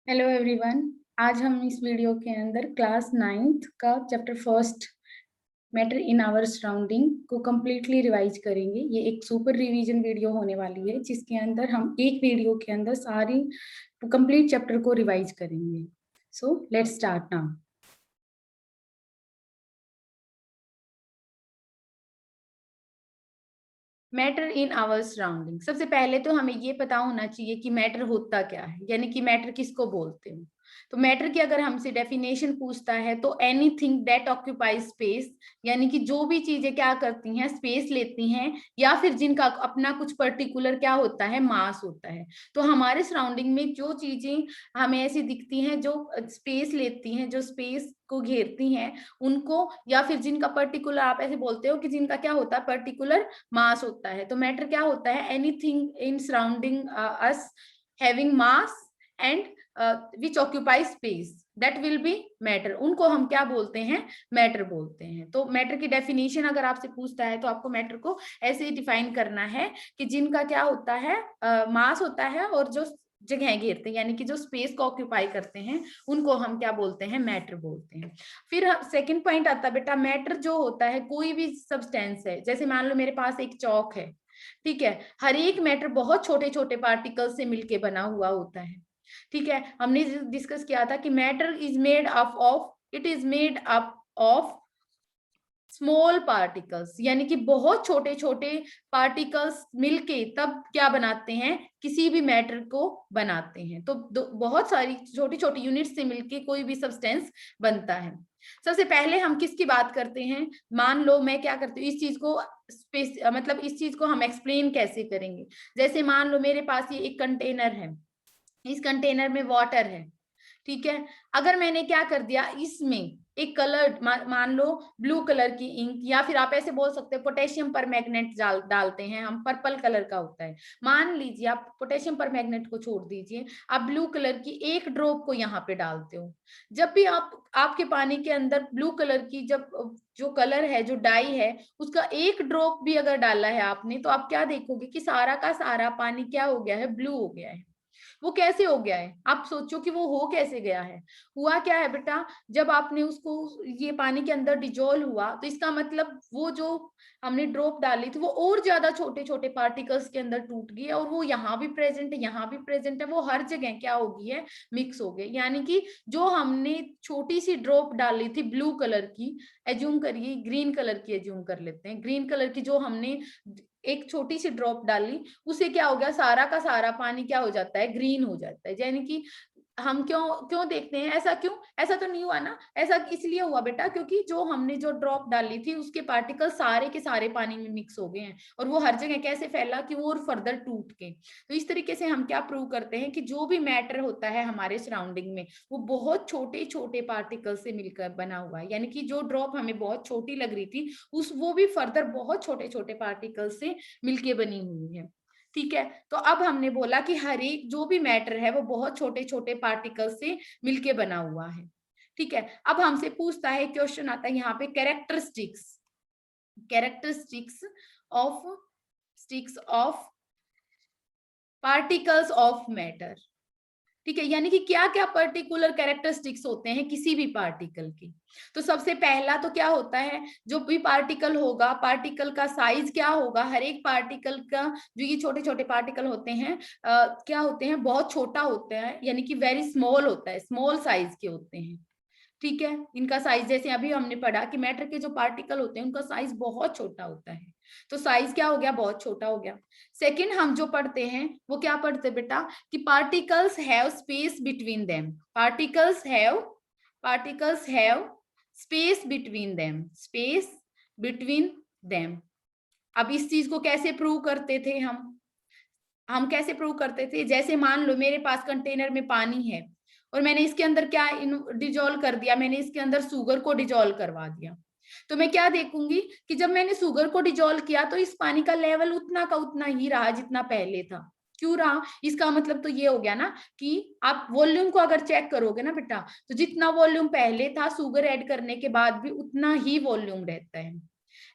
Hello everyone. आज हम इस वीडियो के अंदर क्लास 9th का chapter first matter in our surrounding को कम्प्लीटली रिवाइज करेंगे। ये एक सुपर रिवीजन वीडियो होने वाली है जिसके अंदर हम एक वीडियो के अंदर सारी कंप्लीट चैप्टर को रिवाइज करेंगे। So let's start now. Matter in our surrounding. सबसे पहले तो हमें ये पता होना चाहिए कि मैटर होता क्या है, यानी कि मैटर किसको बोलते हैं। तो मैटर की अगर हमसे डेफिनेशन पूछता है तो एनीथिंग दैट ऑक्यूपाइज स्पेस, यानी कि जो भी चीजें क्या करती हैं, स्पेस लेती हैं, या फिर जिनका अपना कुछ पर्टिकुलर क्या होता है, मास होता है। तो हमारे सराउंडिंग में जो चीजें हमें ऐसी दिखती हैं जो स्पेस लेती हैं, जो स्पेस को घेरती हैं, उनको, या फिर जिनका पर्टिकुलर आप ऐसे बोलते हो कि जिनका क्या होता है, पर्टिकुलर मास होता है। तो मैटर क्या होता है, anything in surrounding us having mass and which occupy space, that will be matter. उनको हम क्या बोलते हैं, मैटर बोलते हैं। तो मैटर की डेफिनेशन अगर आपसे पूछता है तो आपको मैटर को ऐसे डिफाइन करना है कि जिनका क्या होता है, मास होता है, और जो जगह घेरते हैं, यानी कि जो स्पेस को ऑक्यूपाई करते हैं, उनको हम क्या बोलते हैं, मैटर बोलते हैं। फिर सेकंड पॉइंट आता है बेटा, मैटर जो होता है कोई भी सब्सटेंस है। जैसे मान लो मेरे पास एक चौक है, ठीक है। हर एक मैटर बहुत छोटे छोटे पार्टिकल से मिलके बना हुआ होता है, ठीक है। हमने डिस्कस किया था कि matter is made up of, it is made up of small particles, यानी कि बहुत छोटे छोटे पार्टिकल्स मिलके तब क्या बनाते हैं, किसी भी मैटर को बनाते हैं। तो बहुत सारी छोटी छोटी यूनिट से मिलके कोई भी सब्सटेंस बनता है। सबसे पहले हम किसकी बात करते हैं, मान लो मैं क्या करती हूँ, इस चीज को स्पेस, मतलब इस चीज को हम एक्सप्लेन कैसे करेंगे। जैसे मान लो मेरे पास ये एक कंटेनर है, इस कंटेनर में वाटर है, ठीक है। अगर मैंने क्या कर दिया, इसमें एक कलर मान लो ब्लू कलर की इंक, या फिर आप ऐसे बोल सकते हैं पोटेशियम पर मैग्नेट डालते हैं हम, पर्पल कलर का होता है। मान लीजिए आप पोटेशियम पर मैग्नेट को छोड़ दीजिए, आप ब्लू कलर की एक ड्रॉप को यहाँ पे डालते हो। जब भी आप आपके पानी के अंदर ब्लू कलर की, जब जो कलर है, जो डाई है, उसका एक ड्रॉप भी अगर डाला है आपने, तो आप क्या देखोगे कि सारा का सारा पानी क्या हो गया है, ब्लू हो गया है। वो कैसे हो गया है, आप सोचो कि वो हो कैसे गया है। हुआ क्या है बेटा, जब आपने उसको, ये पानी के अंदर डिजोल्व हुआ, तो इसका मतलब वो जो हमने ड्रॉप डाली थी वो और ज्यादा छोटे छोटे पार्टिकल्स के अंदर टूट गई है, और वो यहाँ भी प्रेजेंट है, यहाँ भी प्रेजेंट है, वो हर जगह क्या हो गई है, मिक्स हो गई। यानी कि जो हमने छोटी सी ड्रॉप डाली थी ब्लू कलर की, एज्यूम करिए ग्रीन कलर की, एज्यूम कर लेते हैं ग्रीन कलर की, जो हमने एक छोटी सी ड्रॉप डाली, उसे क्या हो गया, सारा का सारा पानी क्या हो जाता है, ग्रीन हो जाता है। यानी कि हम क्यों क्यों देखते हैं ऐसा, क्यों ऐसा तो नहीं हुआ ना, ऐसा इसलिए हुआ बेटा क्योंकि जो हमने जो ड्रॉप डाली थी उसके पार्टिकल सारे के सारे पानी में मिक्स हो गए हैं, और वो हर जगह कैसे फैला कि वो और फर्दर टूट के। तो इस तरीके से हम क्या प्रूव करते हैं कि जो भी मैटर होता है हमारे सराउंडिंग में, वो बहुत छोटे छोटे पार्टिकल से मिलकर बना हुआ है। यानी कि जो ड्रॉप हमें बहुत छोटी लग रही थी, उस वो भी फर्दर बहुत छोटे छोटे पार्टिकल से मिलके बनी हुई है, ठीक है। तो अब हमने बोला कि हर एक जो भी मैटर है वो बहुत छोटे छोटे पार्टिकल से मिलके बना हुआ है, ठीक है। अब हमसे पूछता है, क्वेश्चन आता है यहाँ पे, characteristics, characteristics of sticks of particles of matter, ठीक है। यानी कि क्या क्या पर्टिकुलर कैरेक्टरिस्टिक्स होते हैं किसी भी पार्टिकल की। तो सबसे पहला तो क्या होता है, जो भी पार्टिकल होगा, पार्टिकल का साइज क्या होगा, हर एक पार्टिकल का, जो ये छोटे छोटे पार्टिकल होते हैं, क्या होते हैं, बहुत छोटा होता है, यानी कि वेरी स्मॉल होता है, स्मॉल साइज के होते हैं, ठीक है। इनका साइज, जैसे अभी हमने पढ़ा कि मैटर के जो पार्टिकल होते हैं उनका साइज बहुत छोटा होता है, तो साइज क्या हो गया, बहुत छोटा हो गया। सेकंड हम जो पढ़ते हैं वो क्या पढ़ते हैं बेटा, कि particles have space between them, particles have space between them, space between them. अब इस चीज को कैसे प्रूव करते थे हम कैसे प्रूव करते थे, जैसे मान लो मेरे पास कंटेनर में पानी है, और मैंने इसके अंदर क्या डिजोल्व कर दिया, मैंने इसके अंदर शुगर को डिजोल्व करवा दिया। तो मैं क्या देखूंगी कि जब मैंने शुगर को डिजोल्व किया तो इस पानी का लेवल उतना का उतना ही रहा जितना पहले था। क्यों रहा, इसका मतलब तो ये हो गया ना कि आप वॉल्यूम को अगर चेक करोगे ना बेटा, तो जितना वॉल्यूम पहले था शुगर ऐड करने के बाद भी उतना ही वॉल्यूम रहता है।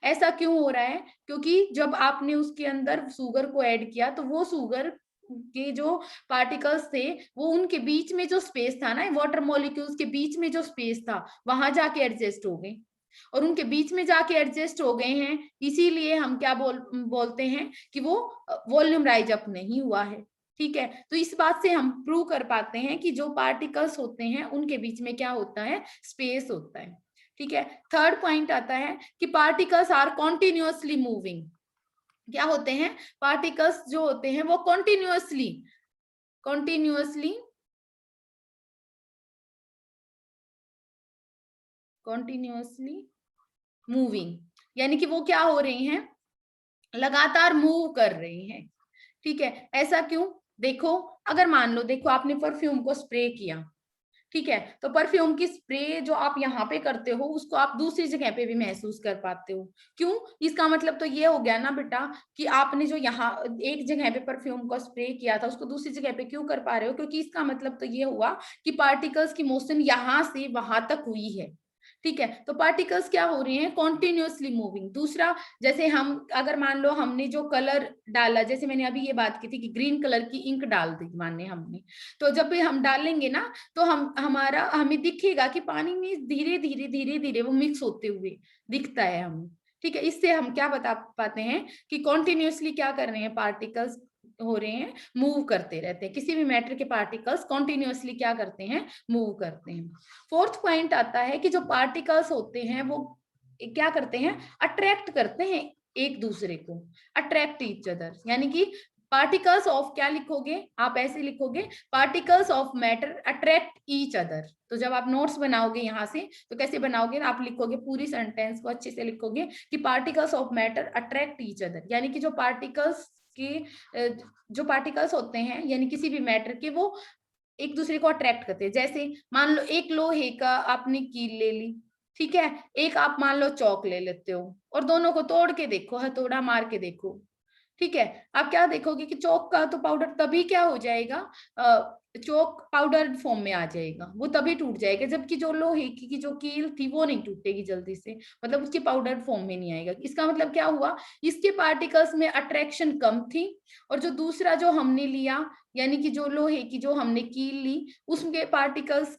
ऐसा क्यों हो रहा है, क्योंकि जब आपने उसके अंदर शुगर को ऐड किया तो वो शुगर के जो पार्टिकल्स थे वो उनके बीच में जो स्पेस था ना, वाटर मॉलिक्यूल्स के बीच में जो स्पेस था वहां जाके एडजस्ट हो गए, और उनके बीच में जाके एडजस्ट हो गए हैं, इसीलिए हम क्या बोलते हैं कि वो वॉल्यूम राइज अप नहीं हुआ है। ठीक है, तो इस बात से हम प्रूव कर पाते हैं कि जो पार्टिकल्स होते हैं उनके बीच में क्या होता है, स्पेस होता है। ठीक है, थर्ड पॉइंट आता है कि पार्टिकल्स आर कॉन्टिन्यूअसली मूविंग। क्या होते हैं, पार्टिकल्स जो होते हैं वो कॉन्टिन्यूअसली मूविंग, यानी कि वो क्या हो रही हैं, लगातार मूव कर रही हैं। ठीक है, ऐसा क्यों, देखो अगर मान लो, देखो आपने परफ्यूम को स्प्रे किया, ठीक है, तो परफ्यूम की स्प्रे जो आप यहाँ पे करते हो उसको आप दूसरी जगह पे भी महसूस कर पाते हो। क्यों, इसका मतलब तो ये हो गया ना बेटा कि आपने जो यहाँ एक जगह पे परफ्यूम को स्प्रे किया था उसको दूसरी जगह पे क्यों कर पा रहे हो, क्योंकि इसका मतलब तो ये हुआ कि पार्टिकल्स की मोशन यहाँ से वहां तक हुई है। ठीक है, तो पार्टिकल्स क्या हो रही हैं, कॉन्टिन्यूअसली मूविंग। दूसरा, जैसे हम अगर मान लो हमने जो कलर डाला, जैसे मैंने अभी ये बात की थी कि ग्रीन कलर की इंक डाल दी माने हमने, तो जब भी हम डालेंगे ना तो हमें दिखेगा कि पानी में धीरे धीरे वो मिक्स होते हुए दिखता है हमें। ठीक है, इससे हम क्या बता पाते हैं कि कॉन्टिन्यूअसली क्या कर रहे हैं, पार्टिकल्स हो रहे हैं, मूव करते रहते हैं। किसी भी मैटर के पार्टिकल्स कॉन्टिन्यूअसली क्या करते हैं, मूव करते हैं। फोर्थ पॉइंट आता है कि जो पार्टिकल्स होते हैं वो क्या करते हैं, अट्रैक्ट करते हैं एक दूसरे को, अट्रैक्ट ईच अदर, यानी कि पार्टिकल्स ऑफ, क्या लिखोगे आप, ऐसे लिखोगे, particles of matter attract each other. तो जब आप नोट्स बनाओगे यहाँ से तो कैसे बनाओगे, आप लिखोगे पूरी सेंटेंस को अच्छे से लिखोगे कि particles of matter attract each other, यानी कि जो पार्टिकल्स होते हैं यानी किसी भी मैटर के, वो एक दूसरे को अट्रैक्ट करते हैं। जैसे मान लो एक लोहे का आपने कील ले ली, ठीक है, एक आप मान लो चौक ले लेते हो और दोनों को तोड़ के देखो, हथौड़ा मार के देखो, ठीक है, आप क्या देखोगे कि चौक का तो पाउडर तभी क्या हो जाएगा, चौक पाउडर फॉर्म में आ जाएगा, वो तभी टूट जाएगा, जबकि जो लोहे की जो कील थी वो नहीं टूटेगी जल्दी से, मतलब उसकी पाउडर फॉर्म में नहीं आएगा। इसका मतलब क्या हुआ, इसके पार्टिकल्स में अट्रैक्शन कम थी, और जो दूसरा जो हमने लिया, यानी कि जो लोहे की जो हमने कील ली, उसके पार्टिकल्स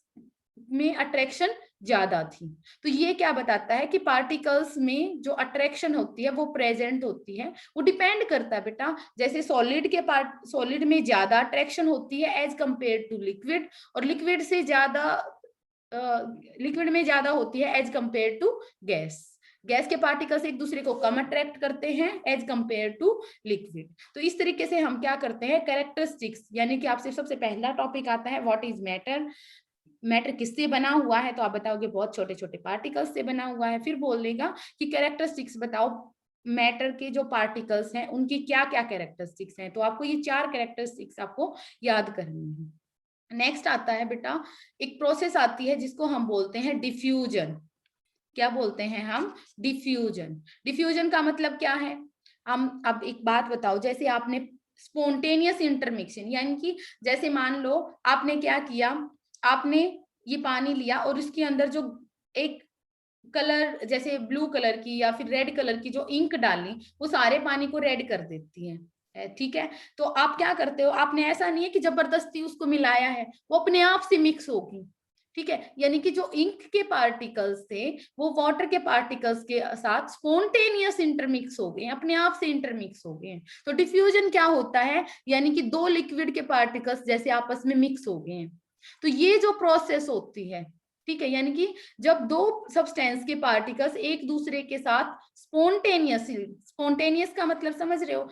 में अट्रैक्शन ज्यादा थी। तो ये क्या बताता है कि पार्टिकल्स में जो अट्रैक्शन होती है वो प्रेजेंट होती है, वो डिपेंड करता है बेटा, जैसे सॉलिड में ज्यादा अट्रैक्शन होती है एज कंपेयर टू लिक्विड, और लिक्विड में ज्यादा होती है as compare to gas. Gas के पार्टिकल्स एक दूसरे को कम अट्रैक्ट करते हैं एज कंपेयर टू लिक्विड। तो इस तरीके से हम क्या करते हैं, कैरेक्टरिस्टिक्स, यानी कि आपसे सबसे पहला टॉपिक आता है व्हाट इज मैटर, मैटर किससे बना हुआ है, तो आप बताओगे बहुत छोटे छोटे पार्टिकल्स से बना हुआ है। फिर बोलेगा कि कैरेक्टरिस्टिक्स बताओ, मैटर के जो पार्टिकल्स हैं उनकी क्या क्या कैरेक्टरिस्टिक्स हैं, तो आपको ये 4 कैरेक्टरिस्टिक्स आपको याद करनी है। नेक्स्ट आता है बेटा, एक प्रोसेस आती है जिसको हम बोलते हैं डिफ्यूजन। क्या बोलते हैं हम, डिफ्यूजन। डिफ्यूजन का मतलब क्या है, हम अब एक बात बताओ, जैसे आपने स्पोंटेनियस इंटरमिक्शन, यानी कि जैसे मान लो आपने क्या किया, आपने ये पानी लिया और इसके अंदर जो एक कलर जैसे ब्लू कलर की या फिर रेड कलर की जो इंक डाली, वो सारे पानी को रेड कर देती है, ठीक है, तो आप क्या करते हो, आपने ऐसा नहीं है कि जबरदस्ती उसको मिलाया है, वो अपने आप से मिक्स होगी। ठीक है, यानी कि जो इंक के पार्टिकल्स थे वो वाटर के पार्टिकल्स के साथ स्पोंटेनियस इंटरमिक्स हो गए, अपने आप से इंटरमिक्स हो गए। तो डिफ्यूजन क्या होता है, यानी कि 2 लिक्विड के पार्टिकल्स जैसे आपस में मिक्स हो गए हैं। तो ये जो प्रोसेस होती है, ठीक है, यानी कि जब 2 सब्सटेंस के पार्टिकल्स एक दूसरे के साथ स्पोंटेनियसली, स्पोंटेनियस का मतलब समझ रहे हो,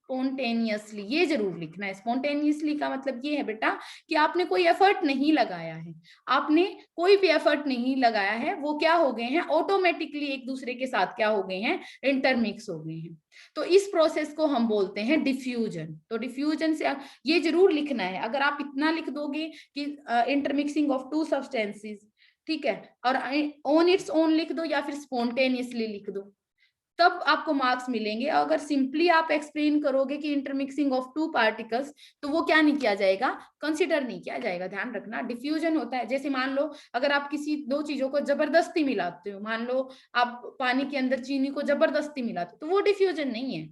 स्पोंटेनियसली ये जरूर लिखना है। स्पोंटेनियसली का मतलब ये है बेटा कि आपने कोई एफर्ट नहीं लगाया है, आपने कोई भी एफर्ट नहीं लगाया है, वो क्या हो गए हैं, ऑटोमेटिकली एक दूसरे के साथ क्या हो गए हैं, इंटरमिक्स हो गए हैं। तो इस प्रोसेस को हम बोलते हैं डिफ्यूजन। तो डिफ्यूजन से ये जरूर लिखना है, अगर आप इतना लिख दोगे कि इंटरमिक्सिंग ऑफ 2 सब्सटेंसेस, ठीक है, और ऑन इट्स ओन लिख दो या फिर स्पोंटेनियसली लिख दो, तब आपको मार्क्स मिलेंगे। अगर सिंपली आप एक्सप्लेन करोगे कि इंटरमिक्सिंग ऑफ 2 पार्टिकल्स, तो वो क्या नहीं किया जाएगा, कंसिडर नहीं किया जाएगा। ध्यान रखना, डिफ्यूजन होता है, जैसे मान लो अगर आप किसी 2 चीजों को जबरदस्ती मिलाते हो, मान लो आप पानी के अंदर चीनी को जबरदस्ती मिलाते हो, तो वो डिफ्यूजन नहीं है।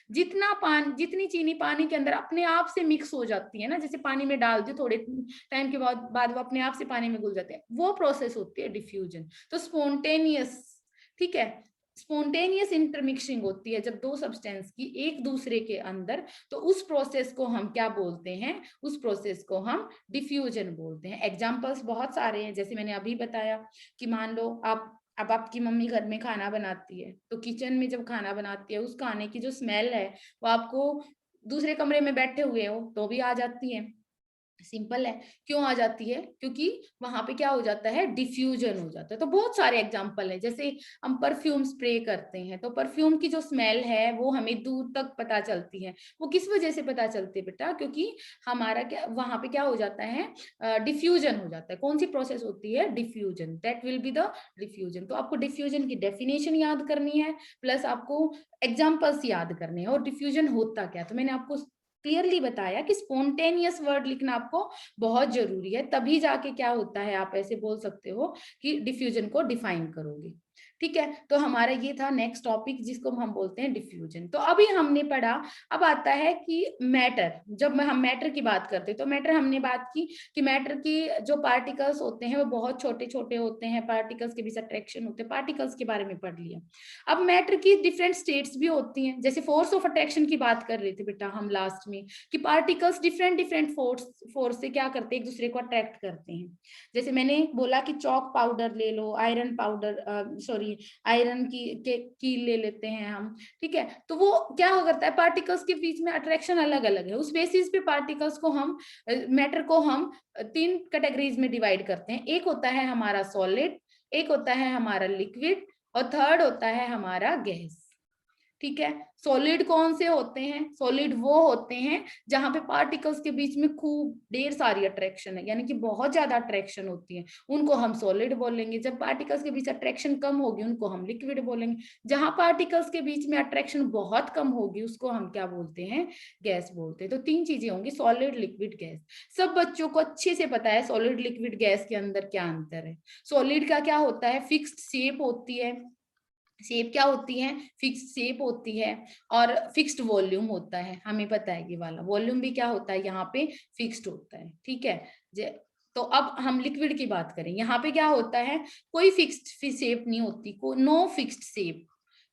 जितनी चीनी पानी के अंदर अपने आप से मिक्स हो जाती है ना, जैसे पानी में डाल दो थोड़े टाइम के बाद वो अपने आप से पानी में घुल जाते हैं, वो प्रोसेस होती है डिफ्यूजन। तो स्पॉन्टेनियस, ठीक है, स्पॉन्टेनियस इंटरमिक्सिंग होती है जब दो सब्सटेंस की एक दूसरे के अंदर, तो उस प्रोसेस को हम क्या बोलते हैं, उस प्रोसेस को हम डिफ्यूजन बोलते हैं। एग्जांपल्स बहुत सारे हैं, जैसे मैंने अभी बताया कि मान लो अब आपकी मम्मी घर में खाना बनाती है, तो किचन में जब खाना बनाती है उस खाने की जो स्मेल है वो आपको दूसरे कमरे में बैठे हुए हो तो भी आ जाती है। सिंपल है, क्यों आ जाती है, क्योंकि वहां पे क्या हो जाता है, डिफ्यूजन हो जाता है। तो बहुत सारे एग्जांपल है, जैसे हम परफ्यूम स्प्रे करते हैं तो परफ्यूम की जो स्मेल है वो हमें दूर तक पता चलती है। वो किस वजह से पता चलती है बेटा, क्योंकि हमारा क्या वहां पे क्या हो जाता है, डिफ्यूजन हो जाता है। कौन सी प्रोसेस होती है, diffusion, that will be the diffusion. तो आपको डिफ्यूजन की डेफिनेशन याद करनी है, प्लस आपको एग्जाम्पल्स याद करने हैं, और डिफ्यूजन होता क्या। तो मैंने आपको क्लियरली बताया कि स्पॉन्टेनियस वर्ड लिखना आपको बहुत जरूरी है, तभी जाके क्या होता है, आप ऐसे बोल सकते हो कि डिफ्यूजन को डिफाइन करोगे। ठीक है, तो हमारा ये था नेक्स्ट टॉपिक जिसको हम बोलते हैं डिफ्यूजन। तो अभी हमने पढ़ा, अब आता है कि मैटर। जब हम मैटर की बात करते हैं तो मैटर हमने बात की कि मैटर की जो पार्टिकल्स होते हैं वो बहुत छोटे छोटे होते हैं, पार्टिकल्स के बीच अट्रैक्शन होते हैं, पार्टिकल्स के बारे में पढ़ लिया। अब मैटर की डिफरेंट स्टेट्स भी होती हैं, जैसे फोर्स ऑफ अट्रैक्शन की बात कर रहे थे बेटा हम लास्ट में, कि पार्टिकल्स डिफरेंट डिफरेंट फोर्स से क्या करते हैं, एक दूसरे को अट्रैक्ट करते हैं। जैसे मैंने बोला कि चौक पाउडर ले लो, आयरन पाउडर, सॉरी आयरन की ले लेते हैं हम, ठीक है, तो वो क्या हो करता है, पार्टिकल्स के बीच में अट्रैक्शन अलग अलग है, उस बेसिस पे पार्टिकल्स को हम, मैटर को हम तीन कैटेगरीज में डिवाइड करते हैं। एक होता है हमारा सॉलिड, एक होता है हमारा लिक्विड, और थर्ड होता है हमारा गैस। ठीक है, सॉलिड कौन से होते हैं, सॉलिड वो होते हैं जहां पे पार्टिकल्स के बीच में खूब ढेर सारी अट्रैक्शन है, यानी कि बहुत ज्यादा अट्रैक्शन होती है, उनको हम सॉलिड बोलेंगे। जब पार्टिकल्स के बीच अट्रैक्शन कम होगी उनको हम लिक्विड बोलेंगे। जहां पार्टिकल्स के बीच में अट्रैक्शन बहुत कम होगी उसको हम क्या बोलते हैं, गैस बोलते हैं। तो तीन चीजें होंगी, सॉलिड लिक्विड गैस। सब बच्चों को अच्छे से पता है सॉलिड लिक्विड गैस के अंदर क्या अंतर है। सॉलिड का क्या होता है, फिक्स्ड शेप होती है, शेप क्या होती है, फिक्स्ड शेप होती है, और फिक्स्ड वॉल्यूम होता है, हमें पता है ये वाला वॉल्यूम भी क्या होता है, यहाँ पे फिक्स्ड होता है। ठीक है, तो अब हम लिक्विड की बात करें, यहाँ पे क्या होता है, कोई फिक्स्ड शेप नहीं होती, नो फिक्स्ड शेप।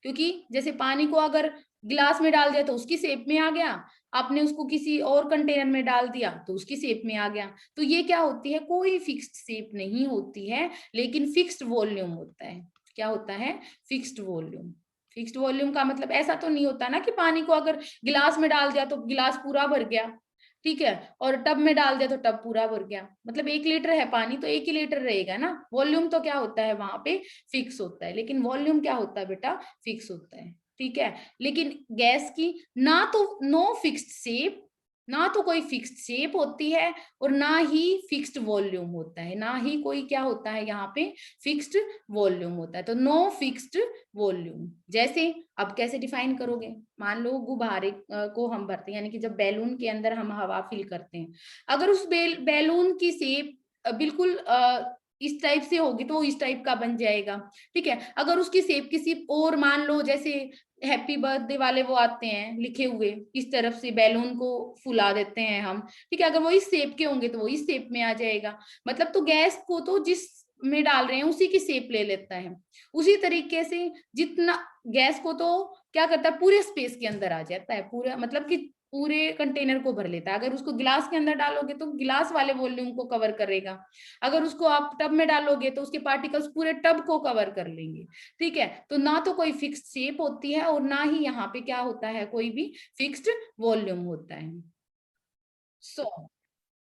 क्योंकि जैसे पानी को अगर गिलास में डाल दिया तो उसकी शेप में आ गया, आपने उसको किसी और कंटेनर में डाल दिया तो उसकी शेप में आ गया। तो ये क्या होती है, कोई फिक्स्ड शेप नहीं होती है, लेकिन फिक्स्ड वॉल्यूम होता है। क्या होता है, फिक्स्ड वॉल्यूम। फिक्स्ड वॉल्यूम का मतलब ऐसा तो नहीं होता ना कि पानी को अगर गिलास में डाल दिया तो गिलास पूरा भर गया, ठीक है, और टब में डाल दिया तो टब पूरा भर गया। मतलब 1 लीटर है पानी तो 1 ही लीटर रहेगा ना। वॉल्यूम तो क्या होता है, वहां पे फिक्स होता है, लेकिन वॉल्यूम क्या होता है बेटा, फिक्स होता है। ठीक है, लेकिन गैस की ना तो नो फिक्स्ड शेप, ना तो कोई फिक्स्ड शेप होती है, और ना ही फिक्स्ड वॉल्यूम होता है, ना ही कोई क्या होता है यहाँ पे, फिक्स्ड वॉल्यूम होता है। तो नो फिक्स्ड वॉल्यूम। जैसे अब कैसे डिफाइन करोगे, मान लो गुब्बारे को हम भरते हैं, यानी कि जब बैलून के अंदर हम हवा फिल करते हैं, अगर उस बैलून की शेप बिल्कुल इस टाइप से होगी तो वो इस टाइप का बन जाएगा। ठीक है, अगर उसकी शेप किसी और, मान लो जैसे हैप्पी बर्थडे वाले वो आते हैं लिखे हुए, इस तरफ से बैलून को फुला देते हैं हम, ठीक है, अगर वो इस शेप के होंगे तो वो इस शेप में आ जाएगा। मतलब तो गैस को तो जिस में डाल रहे हैं उसी की शेप ले लेता है। उसी तरीके से जितना गैस को तो क्या करता है, पूरे स्पेस के अंदर आ जाता है, पूरा मतलब कि पूरे कंटेनर को भर लेता है। अगर उसको गिलास के अंदर डालोगे तो गिलास वाले वॉल्यूम को कवर करेगा, अगर उसको आप टब में डालोगे तो उसके पार्टिकल्स पूरे टब को कवर कर लेंगे। ठीक है, तो ना तो कोई फिक्स्ड शेप होती है, और ना ही यहाँ पे क्या होता है, कोई भी फिक्स्ड वॉल्यूम होता है। सो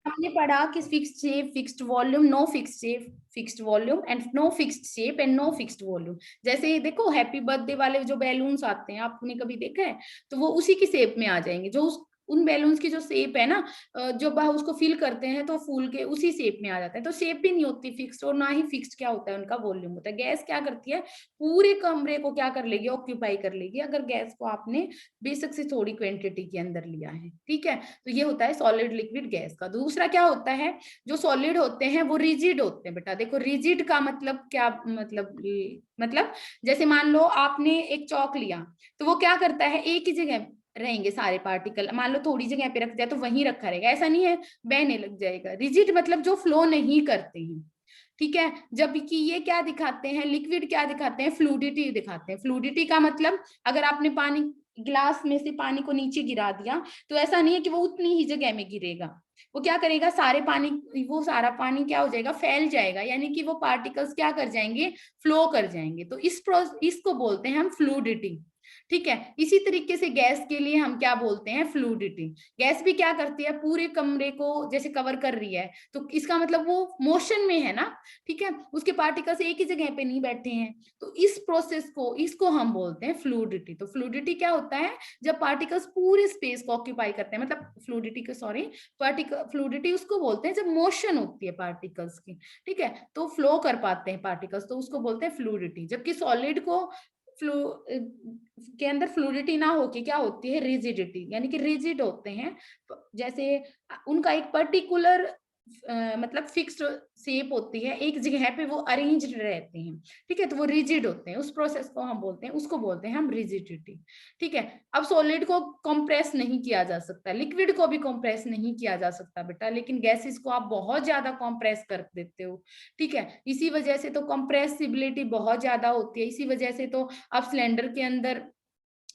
हमने पढ़ा कि fixed shape, fixed volume, no fixed shape, fixed volume, and no fixed shape and no fixed volume. जैसे ये देखो हैप्पी बर्थडे वाले जो बैलून्स आते हैं, आपने कभी देखा है, तो वो उसी की शेप में आ जाएंगे, जो उस उन बैलून्स की जो शेप है ना, जब हम उसको फिल करते हैं तो फूल के उसी शेप में आ जाता है। तो शेप भी नहीं होती फिक्स्ड, और ना ही फिक्स्ड क्या होता है उनका वॉल्यूम होता है। गैस क्या करती है, पूरे कमरे को क्या कर लेगी, ऑक्यूपाई कर लेगी, अगर गैस को आपने बेशक से थोड़ी क्वांटिटी के अंदर लिया है। ठीक है, तो ये होता है सॉलिड लिक्विड गैस का। दूसरा क्या होता है, जो सॉलिड होते हैं वो रिजिड होते हैं बेटा। देखो रिजिड का मतलब क्या, मतलब जैसे मान लो आपने एक चौक लिया, तो वो क्या करता है, एक ही जगह रहेंगे सारे पार्टिकल। मान लो थोड़ी जगह पे रख दिया तो वहीं रखा रहेगा, ऐसा नहीं है बहने लग जाएगा। रिजिड मतलब जो फ्लो नहीं करते हैं। ठीक है, जबकि ये क्या दिखाते हैं, लिक्विड क्या दिखाते हैं, फ्लूडिटी दिखाते हैं। फ्लूडिटी का मतलब अगर आपने पानी, गिलास में से पानी को नीचे गिरा दिया, तो ऐसा नहीं है कि वो उतनी ही जगह में गिरेगा। वो क्या करेगा, सारे पानी, वो सारा पानी क्या हो जाएगा, फैल जाएगा, यानी कि वो पार्टिकल्स क्या कर जाएंगे, फ्लो कर जाएंगे। तो इसको बोलते हैं हम फ्लूडिटी। ठीक है, इसी तरीके से गैस के लिए हम क्या बोलते हैं, फ्लूडिटी। गैस भी क्या करती है, पूरे कमरे को जैसे कवर कर रही है, तो इसका मतलब वो मोशन में है ना। ठीक है, उसके पार्टिकल्स एक ही जगह पे नहीं बैठे हैं। तो इस प्रोसेस को, इसको हम बोलते हैं फ्लूडिटी। तो फ्लूडिटी क्या होता है, जब पार्टिकल्स पूरे स्पेस को ऑक्यूपाई करते हैं, मतलब फ्लूडिटी को, सॉरी, पार्टिकल फ्लूडिटी उसको बोलते हैं जब मोशन होती है पार्टिकल्स की। ठीक है, तो फ्लो कर पाते हैं पार्टिकल्स, तो उसको बोलते हैं फ्लूडिटी। जबकि सॉलिड को फ्लू के अंदर फ्लूडिटी ना होके क्या होती है, रिजिडिटी, यानी कि रिजिड होते हैं। जैसे उनका एक पर्टिकुलर मतलब फिक्स्ड शेप होती है, एक जगह पे वो अरेंज्ड रहते हैं। ठीक है, तो वो रिजिड होते हैं, उस प्रोसेस को हम बोलते हैं, उसको बोलते हैं हम रिजिडिटी। ठीक है, अब सॉलिड को कंप्रेस नहीं किया जा सकता, लिक्विड को भी कंप्रेस नहीं किया जा सकता बेटा, लेकिन गैसेस को आप बहुत ज्यादा कंप्रेस कर देते हो। ठीक है, इसी वजह से तो कंप्रेसिबिलिटी बहुत ज्यादा होती है। इसी वजह से तो आप सिलेंडर के अंदर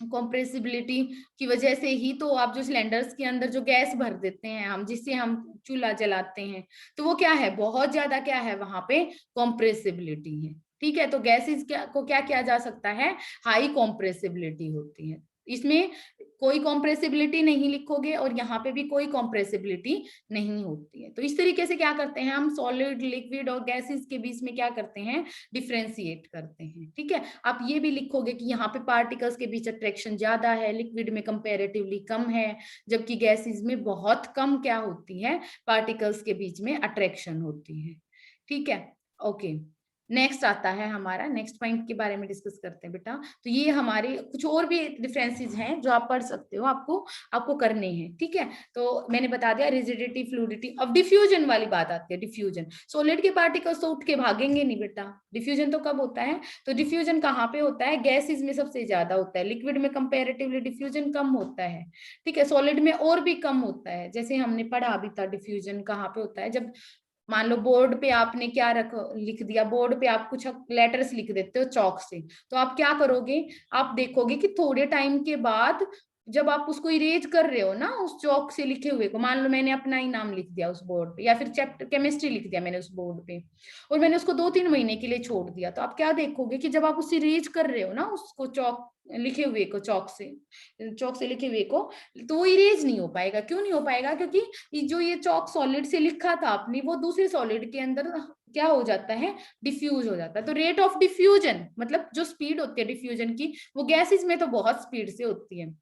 कॉम्प्रेसिबिलिटी की वजह से ही तो आप जो सिलेंडर्स के अंदर जो गैस भर देते हैं हम, जिससे हम चूल्हा जलाते हैं, तो वो क्या है, बहुत ज्यादा क्या है वहां पे, कॉम्प्रेसिबिलिटी है। ठीक है, तो गैसेस को क्या किया जा सकता है, हाई कॉम्प्रेसिबिलिटी होती है। इसमें कोई कॉम्प्रेसिबिलिटी नहीं लिखोगे, और यहाँ पे भी कोई कॉम्प्रेसिबिलिटी नहीं होती है। तो इस तरीके से क्या करते हैं हम, सॉलिड, लिक्विड और गैसेस के बीच में क्या करते हैं, डिफ्रेंशिएट करते हैं। ठीक है, आप ये भी लिखोगे कि यहाँ पे पार्टिकल्स के बीच अट्रैक्शन ज्यादा है, लिक्विड में कंपैरेटिवली कम है, जबकि गैसेस में बहुत कम क्या होती है, पार्टिकल्स के बीच में अट्रैक्शन होती है। ठीक है, ओके। नेक्स्ट आता है हमारा, नेक्स्ट पॉइंट के बारे में डिस्कस करते हैं बेटा। तो ये हमारे कुछ और भी डिफरेंसेस हैं जो आप पढ़ सकते हो, आपको करने हैं। ठीक है, तो मैंने बता दिया रिजिडिटी, फ्लूडिटी। अब डिफ्यूजन वाली बात आती है, डिफ्यूजन। सॉलिड के पार्टिकल्स तो उठ के भागेंगे नहीं बेटा। डिफ्यूजन तो कब होता है, तो डिफ्यूजन कहाँ पे होता है, गैसेस में सबसे ज्यादा होता है, लिक्विड में कंपेरेटिवली डिफ्यूजन कम होता है। ठीक है, सॉलिड में और भी कम होता है। जैसे हमने पढ़ा भी था, डिफ्यूजन कहाँ पे होता है, जब मान लो बोर्ड पे आपने क्या लिख दिया, बोर्ड पे आप कुछ लेटर्स लिख देते हो चौक से, तो आप क्या करोगे, आप देखोगे कि थोड़े टाइम के बाद जब आप उसको इरेज कर रहे हो ना, उस चौक से लिखे हुए को, मान लो मैंने अपना ही नाम लिख दिया उस बोर्ड पे, या फिर चैप्टर केमिस्ट्री लिख दिया मैंने उस बोर्ड पे, और मैंने उसको 2-3 महीने के लिए छोड़ दिया, तो आप क्या देखोगे कि जब आप उसे इरेज कर रहे हो ना, उसको चौक लिखे हुए को, चौक से लिखे हुए को, तो वो इरेज नहीं हो पाएगा। क्यों नहीं हो पाएगा, क्योंकि जो ये चौक सॉलिड से लिखा था आपने, वो दूसरे सॉलिड के अंदर क्या हो जाता है, डिफ्यूज हो जाता है। तो रेट ऑफ डिफ्यूजन मतलब जो स्पीड होती है डिफ्यूजन की, वो गैसेस में तो बहुत स्पीड से होती है,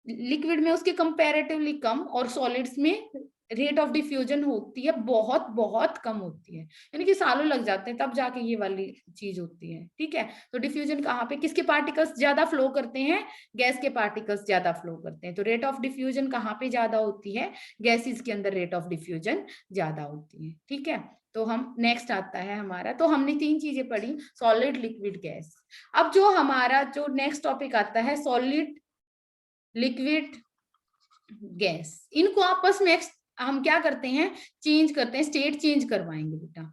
लिक्विड में उसके कंपैरेटिवली कम, और सॉलिड्स में रेट ऑफ डिफ्यूजन होती है बहुत बहुत कम होती है, यानी कि सालों लग जाते हैं तब जाके ये वाली चीज होती है। ठीक है, तो डिफ्यूजन कहाँ पे, किसके पार्टिकल्स ज्यादा फ्लो करते हैं, गैस के पार्टिकल्स ज्यादा फ्लो करते हैं। तो रेट ऑफ डिफ्यूजन कहाँ पे ज्यादा होती है, गैसेस के अंदर रेट ऑफ डिफ्यूजन ज्यादा होती है। ठीक है, तो हम नेक्स्ट आता है हमारा, तो हमने 3 चीजें पढ़ी, सॉलिड, लिक्विड, गैस। अब जो हमारा जो नेक्स्ट टॉपिक आता है, सॉलिड, लिक्विड, गैस, इनको आपस में हम क्या करते हैं, चेंज करते हैं, स्टेट चेंज करवाएंगे बेटा।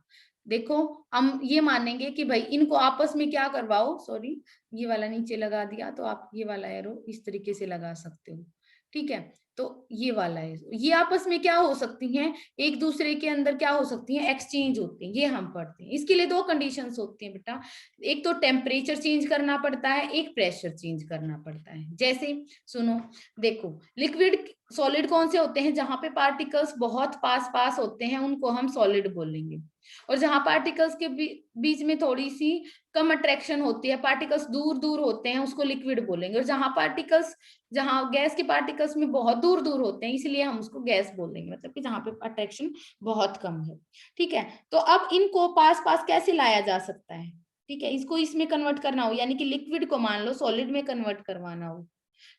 देखो, हम ये मानेंगे कि भाई इनको आपस में क्या करवाओ, सॉरी ये वाला नीचे लगा दिया, तो आप ये वाला एरो इस तरीके से लगा सकते हो। ठीक है, तो ये वाला है, ये आपस में क्या हो सकती हैं, एक दूसरे के अंदर क्या हो सकती हैं, एक्सचेंज होती हैं, ये हम पढ़ते हैं। इसके लिए 2 कंडीशंस होती हैं बेटा, एक तो टेम्परेचर चेंज करना पड़ता है, एक प्रेशर चेंज करना पड़ता है। जैसे सुनो, देखो, लिक्विड सॉलिड कौन से होते हैं, जहां पे पार्टिकल्स बहुत पास पास होते हैं उनको हम सॉलिड बोलेंगे, और जहां पार्टिकल्स के बीच में थोड़ी सी कम अट्रैक्शन होती है, पार्टिकल्स दूर दूर होते हैं, उसको लिक्विड बोलेंगे, और जहां पार्टिकल्स जहां गैस के पार्टिकल्स में बहुत दूर दूर होते हैं, इसलिए हम उसको गैस बोल देंगे, मतलब कि जहां पे अट्रैक्शन बहुत कम है। ठीक है, तो अब इनको पास पास कैसे लाया जा सकता है? ठीक है, इसको इसमें कन्वर्ट करना हो, यानी कि लिक्विड को मान लो सॉलिड में कन्वर्ट करवाना हो,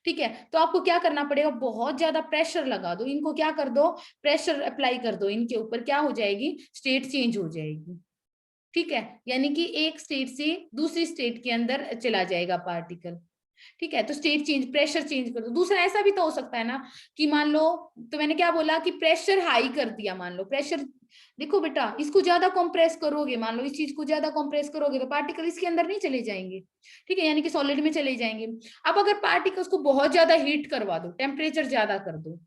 ठीक है, तो आपको क्या करना पड़ेगा, बहुत ज्यादा प्रेशर लगा दो, इनको क्या कर दो, प्रेशर अप्लाई कर दो इनके ऊपर, क्या हो जाएगी, स्टेट चेंज हो जाएगी। ठीक है, यानी कि एक स्टेट से दूसरी स्टेट के अंदर चला जाएगा पार्टिकल। ठीक है, तो स्टेट चेंज, प्रेशर चेंज कर दो। दूसरा ऐसा भी तो हो सकता है ना कि मान लो, तो मैंने क्या बोला कि प्रेशर हाई कर दिया, मान लो प्रेशर, देखो बेटा इसको ज्यादा कंप्रेस करोगे, मान लो इस चीज को ज्यादा कंप्रेस करोगे तो पार्टिकल इसके अंदर नहीं चले जाएंगे, ठीक है, यानी कि सॉलिड में चले जाएंगे। अब अगर पार्टिकल्स को बहुत ज्यादा हीट करवा दो, टेम्परेचर ज्यादा कर दो,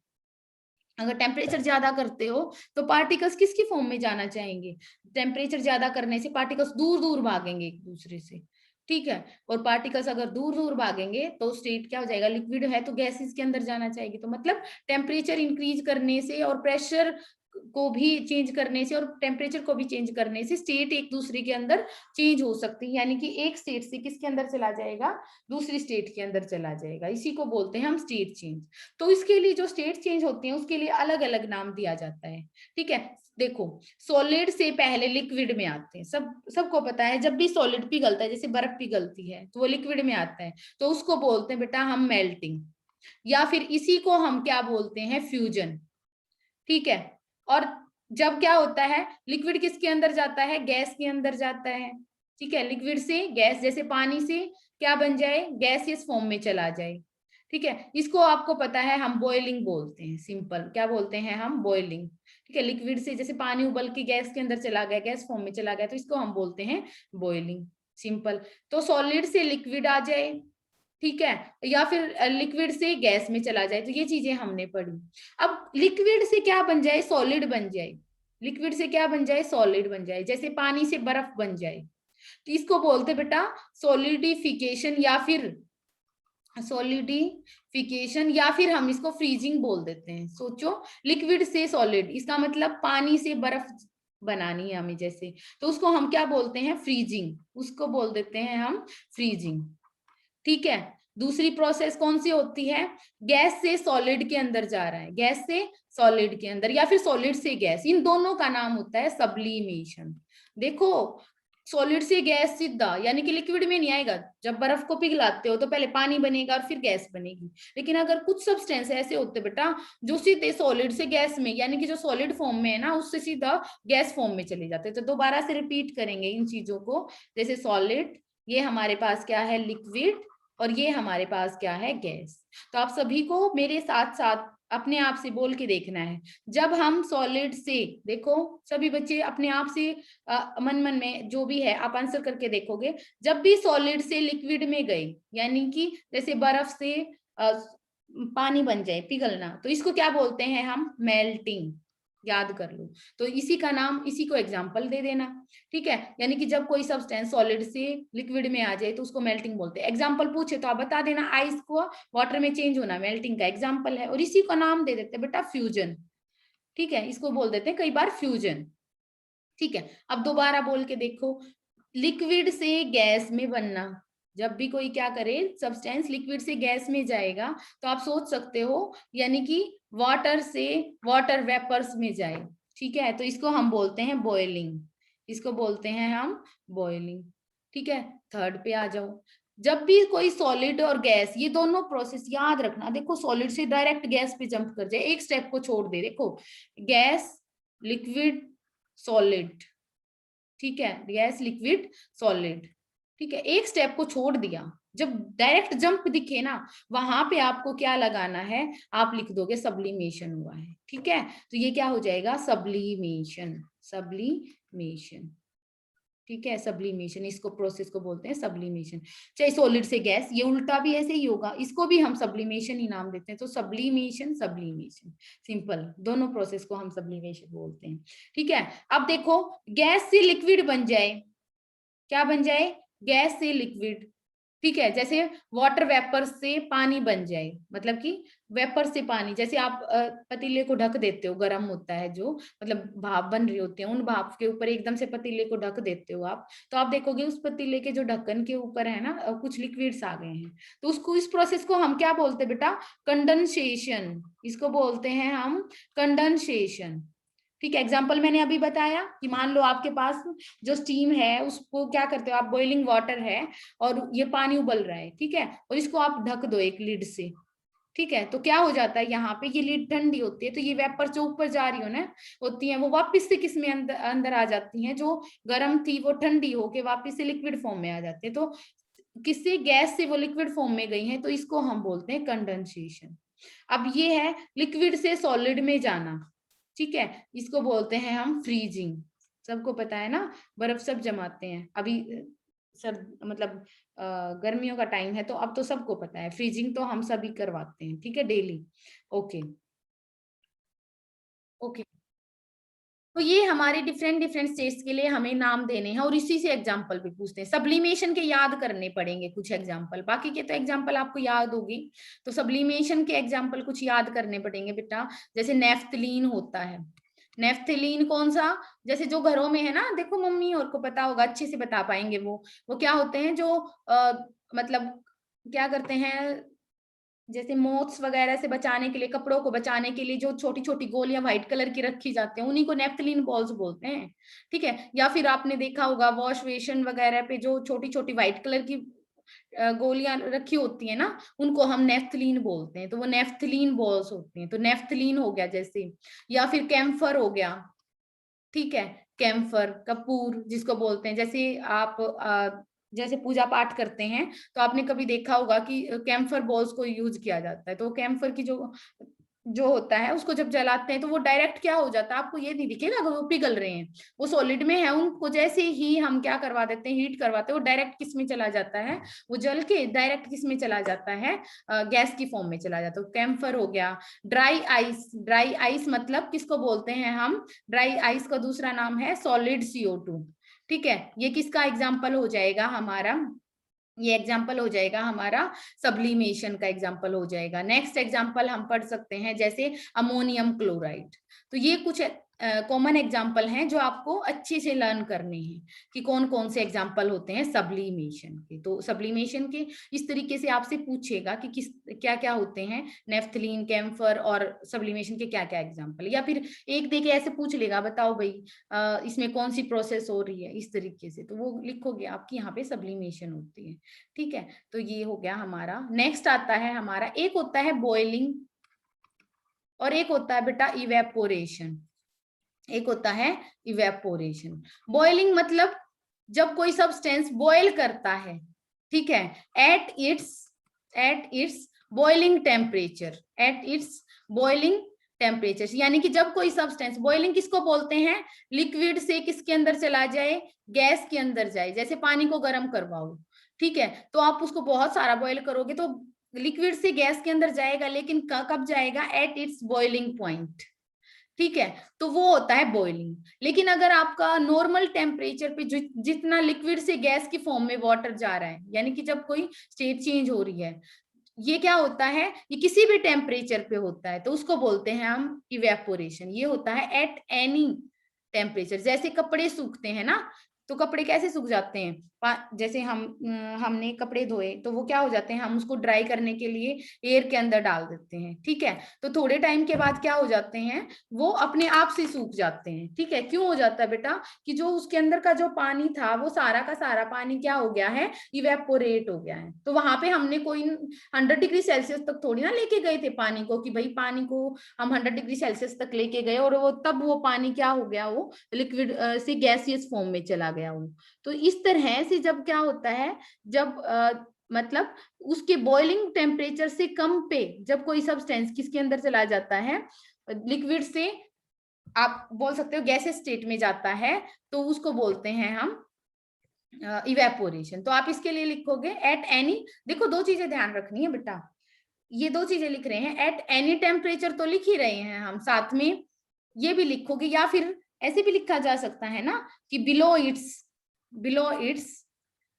अगर टेम्परेचर ज्यादा करते हो तो पार्टिकल्स किसकी फॉर्म में जाना चाहेंगे, टेम्परेचर ज्यादा करने से पार्टिकल्स दूर दूर भागेंगे एक दूसरे से। ठीक है, और पार्टिकल्स अगर दूर दूर भागेंगे तो स्टेट क्या हो जाएगा, लिक्विड है तो गैसेस के अंदर जाना चाहिए, तो मतलब टेम्परेचर इंक्रीज करने से और प्रेशर को भी चेंज करने से और टेम्परेचर को भी चेंज करने से स्टेट एक दूसरे के अंदर चेंज हो सकती है, यानी कि एक स्टेट से किसके अंदर चला जाएगा, दूसरी स्टेट के अंदर चला जाएगा, इसी को बोलते हैं हम स्टेट चेंज। तो इसके लिए जो स्टेट चेंज होती है उसके लिए अलग अलग नाम दिया जाता है। ठीक है, देखो सॉलिड से पहले लिक्विड में आते हैं, सबको पता है जब भी सॉलिड पिघलता है, जैसे बर्फ पिघलती है तो वो लिक्विड में आता है, तो उसको बोलते हैं बेटा हम मेल्टिंग, या फिर इसी को हम क्या बोलते हैं, फ्यूजन। ठीक है, और जब क्या होता है, लिक्विड किसके अंदर जाता है, गैस के अंदर जाता है। ठीक है, लिक्विड से गैस, जैसे पानी से क्या बन जाए, गैसियस फॉर्म में चला जाए। ठीक है, इसको आपको पता है हम बॉइलिंग बोलते हैं, सिंपल क्या बोलते हैं हम, बॉइलिंग। ठीक है, लिक्विड से जैसे पानी उबल के गैस के अंदर चला गया, गैस फॉर्म में चला गया, तो इसको हम बोलते हैं बॉइलिंग, सिंपल। तो सॉलिड से लिक्विड आ जाए, ठीक है, या फिर लिक्विड से गैस में चला जाए, तो ये चीजें हमने पढ़ी। अब लिक्विड से क्या बन जाए, सॉलिड बन जाए, लिक्विड से क्या बन जाए, सॉलिड बन जाए, जैसे पानी से बर्फ बन जाए, तो इसको बोलते बेटा सॉलिडिफिकेशन, या फिर हम इसको फ्रीजिंग बोल देते हैं। सोचो, लिक्विड से सॉलिड, इसका मतलब पानी से बर्फ बनानी है हमें जैसे, तो उसको हम क्या बोलते हैं, फ्रीजिंग, उसको बोल देते हैं हम फ्रीजिंग। ठीक है, दूसरी प्रोसेस कौन सी होती है, गैस से सॉलिड के अंदर जा रहा है, गैस से सॉलिड के अंदर, या फिर सॉलिड से गैस, इन दोनों का नाम होता है सब्लिमेशन। देखो, सॉलिड से गैस सीधा, यानी कि लिक्विड में नहीं आएगा, जब बर्फ को पिघलाते हो तो पहले पानी बनेगा और फिर गैस बनेगी, लेकिन अगर कुछ सब्सटेंस ऐसे होते बेटा जो सीधे सॉलिड से गैस में, यानी कि जो सॉलिड फॉर्म में है ना उससे सीधा गैस फॉर्म में चले जाते हैं। तो दोबारा से रिपीट करेंगे इन चीजों को, जैसे सॉलिड, ये हमारे पास क्या है, लिक्विड, और ये हमारे पास क्या है, गैस। तो आप सभी को मेरे साथ साथ अपने आप से बोल के देखना है, जब हम सॉलिड से, देखो सभी बच्चे अपने आप से मन मन में जो भी है आप आंसर करके देखोगे, जब भी सॉलिड से लिक्विड में गए, यानी कि जैसे बर्फ से पानी बन जाए, पिघलना, तो इसको क्या बोलते हैं हम, मेल्टिंग, याद कर लो। तो इसी का नाम, इसी को एग्जाम्पल दे देना। ठीक है, यानी कि जब कोई सब्सटेंस सॉलिड से लिक्विड में आ जाए तो उसको मेल्टिंग बोलते हैं। एग्जाम्पल पूछे तो आप बता देना, आइस को वाटर में चेंज होना मेल्टिंग का एग्जाम्पल है, और इसी का नाम दे देते हैं बेटा फ्यूजन। ठीक है, इसको बोल देते हैं कई बार फ्यूजन। ठीक है, अब दोबारा बोल के देखो, लिक्विड से गैस में बनना, जब भी कोई क्या करे, सब्सटेंस लिक्विड से गैस में जाएगा तो आप सोच सकते हो, यानी कि वाटर से वाटर वेपर्स में जाए। ठीक है, तो इसको हम बोलते हैं बॉइलिंग, इसको बोलते हैं हम बॉइलिंग। ठीक है, थर्ड पे आ जाओ, जब भी कोई सॉलिड और गैस, ये दोनों प्रोसेस याद रखना, देखो सॉलिड से डायरेक्ट गैस पे जंप कर जाए, एक स्टेप को छोड़ दे, देखो गैस, लिक्विड, सॉलिड, ठीक है, गैस, लिक्विड, सॉलिड, ठीक है, एक स्टेप को छोड़ दिया, जब डायरेक्ट जंप दिखे ना वहां पे आपको क्या लगाना है, आप लिख दोगे सब्लिमेशन हुआ है। ठीक है, तो ये क्या हो जाएगा, सब्लिमेशन, सब्लिमेशन। ठीक है, सब्लिमेशन, इसको प्रोसेस को बोलते हैं सब्लिमेशन। चाहे सॉलिड से गैस, ये उल्टा भी ऐसे ही होगा, इसको भी हम सब्लिमेशन ही नाम देते हैं। तो सब्लिमेशन, सब्लिमेशन, सिंपल, दोनों प्रोसेस को हम सब्लिमेशन बोलते हैं। ठीक है, अब देखो गैस से लिक्विड बन जाए, क्या बन जाए, गैस से लिक्विड, ठीक है, जैसे वाटर वेपर से पानी बन जाए, मतलब कि वेपर से पानी, जैसे आप पतीले को ढक देते हो, गर्म होता है जो, मतलब भाप बन रही होती है, उन भाप के ऊपर एकदम से पतीले को ढक देते हो आप, तो आप देखोगे उस पतीले के जो ढक्कन के ऊपर है ना कुछ लिक्विड्स आ गए हैं, तो उसको, इस प्रोसेस को हम क्या बोलते हैं बेटा? कंडेंसेशन। इसको बोलते हैं हम कंडेंसेशन। ठीक है, एग्जाम्पल मैंने अभी बताया कि मान लो आपके पास जो स्टीम है उसको क्या करते हो आप, बॉइलिंग वाटर है और ये पानी उबल रहा है, ठीक है, और इसको आप ढक दो एक लिड से, ठीक है, तो क्या हो जाता है, यहाँ पे ये लिड ठंडी होती है, तो ये वेपर जो ऊपर जा रही हो ना होती है, वो वापस से किस में अंदर अंदर आ जाती हैं, जो गर्म थी वो ठंडी होके वापस से लिक्विड फॉर्म में आ जाती है, तो किससे, गैस से वो लिक्विड फॉर्म में गई है, तो इसको हम बोलते हैं कंडेंसेशन। अब ये है लिक्विड से सॉलिड में जाना, ठीक है, इसको बोलते हैं हम फ्रीजिंग। सबको पता है ना, बर्फ सब जमाते हैं अभी, सर मतलब गर्मियों का टाइम है, तो अब तो सबको पता है, फ्रीजिंग तो हम सभी करवाते हैं, ठीक है, डेली। ओके ओके, तो ये हमारे डिफरेंट डिफरेंट स्टेट्स के लिए हमें नाम देने हैं, और इसी से एग्जाम्पल भी पूछते हैं। सब्लिमेशन के याद करने पड़ेंगे कुछ एग्जाम्पल, बाकी के तो एग्जाम्पल आपको याद होगी, तो सब्लिमेशन के एग्जाम्पल कुछ याद करने पड़ेंगे बेटा। जैसे नेफ्थलीन होता है, नेफ्थलीन कौन सा, जैसे जो घरों में है ना, देखो मम्मी और को पता होगा, अच्छे से बता पाएंगे वो क्या होते हैं जो मतलब क्या करते हैं, जैसे मोथ्स वगैरह से बचाने के लिए, कपड़ों को बचाने के लिए जो छोटी छोटी गोलियां व्हाइट कलर की रखी जाती हैं, उन्हीं को नेफ्थलीन बॉल्स बोलते हैं, ठीक है। या फिर आपने देखा होगा वॉश बेसिन वगैरह पे जो छोटी छोटी व्हाइट कलर की गोलियां रखी होती है ना, उनको हम नेफ्थलीन बोलते हैं, तो वो नेफ्थलीन बॉल्स होती हैं, तो नेफ्थलीन हो गया जैसे। या फिर कैम्फर हो गया, ठीक है, कैम्फर, कपूर जिसको बोलते हैं, जैसे आप जैसे पूजा पाठ करते हैं तो आपने कभी देखा होगा कि कैम्फर बॉल्स को यूज किया जाता है, तो कैम्फर की जो जो होता है उसको जब जलाते हैं तो वो डायरेक्ट क्या हो जाता है, आपको ये नहीं दिखेगा कि वो पिघल रहे हैं, वो सॉलिड में है, उनको जैसे ही हम क्या करवा देते हैं, हीट करवाते हैं, वो डायरेक्ट किस में चला जाता है, वो जल के डायरेक्ट किस में चला जाता है, गैस की फॉर्म में चला जाता है, तो कैम्फर हो गया। ड्राई आइस, ड्राई आइस मतलब किसको बोलते हैं हम, ड्राई आइस का दूसरा नाम है सॉलिड CO2, ठीक है, ये किसका एग्जाम्पल हो जाएगा हमारा, ये एग्जाम्पल हो जाएगा हमारा सब्लिमेशन का एग्जाम्पल हो जाएगा। नेक्स्ट एग्जाम्पल हम पढ़ सकते हैं जैसे अमोनियम क्लोराइड, तो ये कुछ कॉमन एग्जाम्पल हैं जो आपको अच्छे से लर्न करने हैं कि कौन कौन से एग्जाम्पल होते हैं सब्लिमेशन के। तो सब्लिमेशन के इस तरीके से आपसे पूछेगा कि किस क्या क्या होते हैं, नेफ्थलीन, कैम्फर और सब्लिमेशन के क्या क्या एग्जाम्पल, या फिर एक देखे ऐसे पूछ लेगा, बताओ भाई इसमें कौन सी प्रोसेस हो रही है, इस तरीके से, तो वो लिखोगे आपकी यहाँ पे सब्लिमेशन होती है, ठीक है। तो ये हो गया हमारा। नेक्स्ट आता है हमारा, एक होता है बॉइलिंग और एक होता है बेटा इवेपोरेशन, एक होता है इवेपोरेशन। बॉइलिंग मतलब जब कोई सब्सटेंस बॉयल करता है, ठीक है, at its boiling temperature, at its boiling temperature, यानी कि जब कोई सब्सटेंस, बॉइलिंग किसको बोलते हैं, लिक्विड से किसके अंदर चला जाए, गैस के अंदर जाए, जैसे पानी को गर्म करवाओ, ठीक है, तो आप उसको बहुत सारा बॉयल करोगे तो लिक्विड से गैस के अंदर जाएगा, लेकिन कब जाएगा, एट इट्स बॉइलिंग पॉइंट, ठीक है, तो वो होता है बॉइलिंग। लेकिन अगर आपका नॉर्मल टेम्परेचर पे जितना लिक्विड से गैस की फॉर्म में वाटर जा रहा है, यानी कि जब कोई स्टेट चेंज हो रही है, ये क्या होता है, ये किसी भी टेम्परेचर पे होता है, तो उसको बोलते हैं हम इवेपोरेशन। ये होता है एट एनी टेम्परेचर। जैसे कपड़े सूखते हैं ना, तो कपड़े कैसे सूख जाते हैं, जैसे हमने कपड़े धोए तो वो क्या हो जाते हैं, हम उसको ड्राई करने के लिए एयर के अंदर डाल देते हैं, ठीक है, तो थोड़े टाइम के बाद क्या हो जाते हैं, वो अपने आप से सूख जाते हैं, ठीक है। क्यों हो जाता है बेटा, कि जो उसके अंदर का जो पानी था वो सारा का सारा पानी क्या हो गया है, इवेपोरेट हो गया है। तो वहां पे हमने कोई 100 डिग्री सेल्सियस तक थोड़ी ना लेके गए थे पानी को, कि भाई पानी को हम 100 डिग्री सेल्सियस तक लेके गए और वो तब वो पानी क्या हो गया, वो लिक्विड से गैसियस फॉर्म में चला गया वो। तो इस तरह से जब क्या होता है, जब मतलब उसके बॉइलिंग टेम्परेचर से कम पे जब कोई सब्सटेंस किसके अंदर चला जाता है, लिक्विड से आप बोल सकते हो गैसेस स्टेट में जाता है, तो उसको बोलते हैं हम इवेपोरेशन। तो आप इसके लिए लिखोगे एट एनी, देखो दो चीजें ध्यान रखनी है बेटा, ये दो चीजें लिख रहे हैं, एट एनी टेम्परेचर तो लिख ही रहे हैं हम, साथ में ये भी लिखोगे, या फिर ऐसे भी लिखा जा सकता है ना कि बिलो इट्स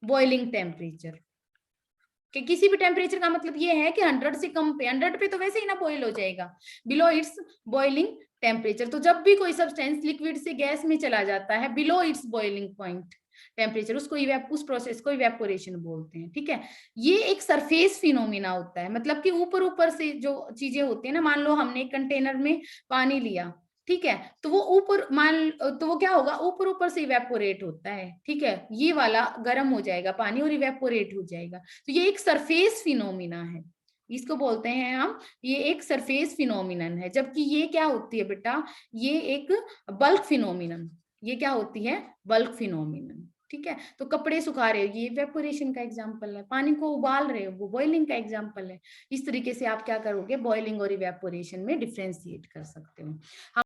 बॉइलिंग टेम्परेचर, कि किसी भी टेम्परेचर का मतलब ये है कि 100 से कम पे, 100 पे तो वैसे ही ना बॉईल हो जाएगा, बिलो इट्स बॉइलिंग टेम्परेचर। तो जब भी कोई सब्सटेंस लिक्विड से गैस में चला जाता है below it's boiling point temperature, उसको उस प्रोसेस को इवेपोरेशन बोलते हैं। ठीक है, ये एक सरफेस फिनोमिना होता है, मतलब कि ऊपर ऊपर से जो चीजें होती है ना, मान लो हमने एक कंटेनर में पानी लिया, ठीक है, तो वो ऊपर तो वो क्या होगा, ऊपर ऊपर से इवेपोरेट होता है। ठीक है, ये वाला गर्म हो जाएगा पानी और इवेपोरेट हो जाएगा। तो ये एक सरफेस फिनोमिना है, इसको बोलते हैं हम, ये एक सरफेस फिनोमिनन है। जबकि ये क्या होती है बेटा, ये एक बल्क फिनोमिनन, ये क्या होती है, बल्क फिनोमिनन। ठीक है, तो कपड़े सुखा रहे हो, ये इवेपोरेशन का एग्जांपल है, पानी को उबाल रहे हो, वो बॉइलिंग का एग्जांपल है। इस तरीके से आप क्या करोगे, बॉइलिंग और इवेपोरेशन में डिफ्रेंशिएट कर सकते हो।